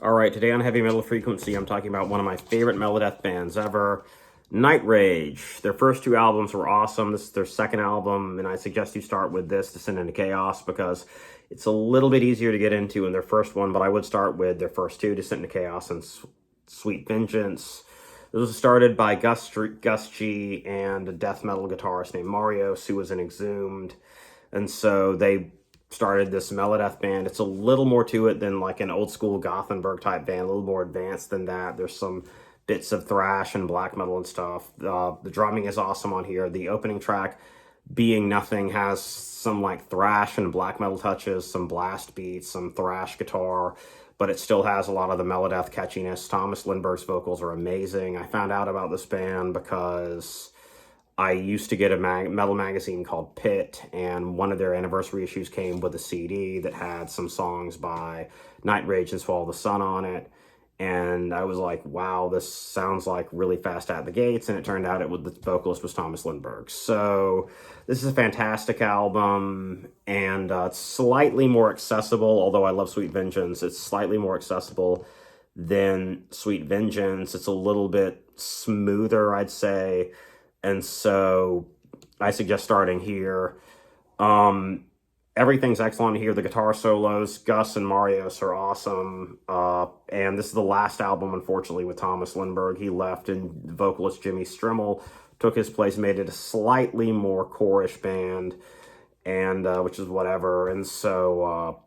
All right, today on Heavy Metal Frequency, I'm talking about one of my favorite melodeath bands ever, Nightrage. Their first two albums were awesome. This is their second album, and I suggest you start with this, Descend into Chaos, because it's a little bit easier to get into than their first one, but I would start with their first two, Descend into Chaos and Sweet Vengeance. This was started by Gus G and a death metal guitarist named Marios, who was in Exhumed, and so they started this melodeath band. It's a little more to it than like an old school Gothenburg type band, a little more advanced than that. There's some bits of thrash and black metal and stuff. The drumming is awesome on here. The opening track, Being Nothing, has some like thrash and black metal touches, some blast beats, some thrash guitar, but it still has a lot of the melodeath catchiness. Thomas Lindberg's vocals are amazing. I found out about this band because I used to get a metal magazine called Pit, and one of their anniversary issues came with a CD that had some songs by Nightrage and Swallow the Sun on it. And I was like, wow, this sounds like really fast out the gates. And it turned out the vocalist was Thomas Lindberg. So this is a fantastic album, and it's slightly more accessible, although I love Sweet Vengeance. It's slightly more accessible than Sweet Vengeance. It's a little bit smoother, I'd say. And so I suggest starting here. Everything's excellent here. The guitar solos, Gus and Marios are awesome. And this is the last album, unfortunately, with Thomas Lindberg. He left, and vocalist Jimmy Strimmel took his place, made it a slightly more core-ish band, and which is whatever. And so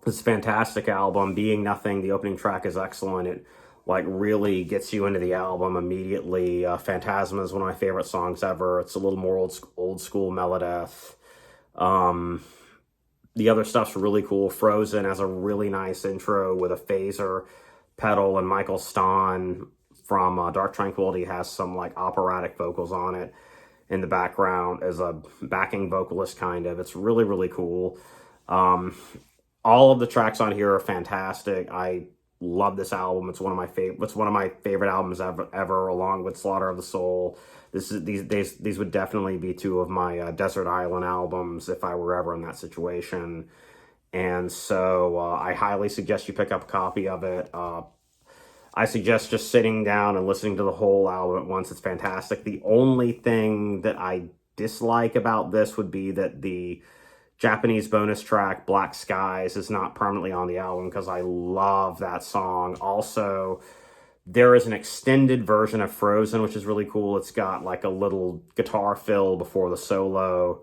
it's a fantastic album. Being Nothing, the opening track is excellent. It like really gets you into the album immediately. Phantasma is one of my favorite songs ever. It's a little more old school melodeath. The other stuff's really cool. Frozen has a really nice intro with a phaser pedal, and Michael Stahn from Dark Tranquillity has some like operatic vocals on it in the background as a backing vocalist kind of. It's really, really cool. All of the tracks on here are fantastic. I love this album. It's one of my favorite albums ever, along with Slaughter of the Soul. These would definitely be two of my Desert Island albums if I were ever in that situation. And so I highly suggest you pick up a copy of it. I suggest just sitting down and listening to the whole album at once. It's fantastic. The only thing that I dislike about this would be that the Japanese bonus track, Black Skies, is not permanently on the album, because I love that song. Also, there is an extended version of Frozen, which is really cool. It's got like a little guitar fill before the solo,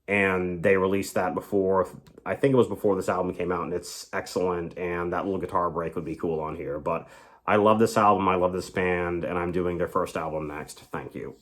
and they released that before, I think it was before this album came out, and it's excellent, and that little guitar break would be cool on here. But I love this album, I love this band, and I'm doing their first album next. Thank you.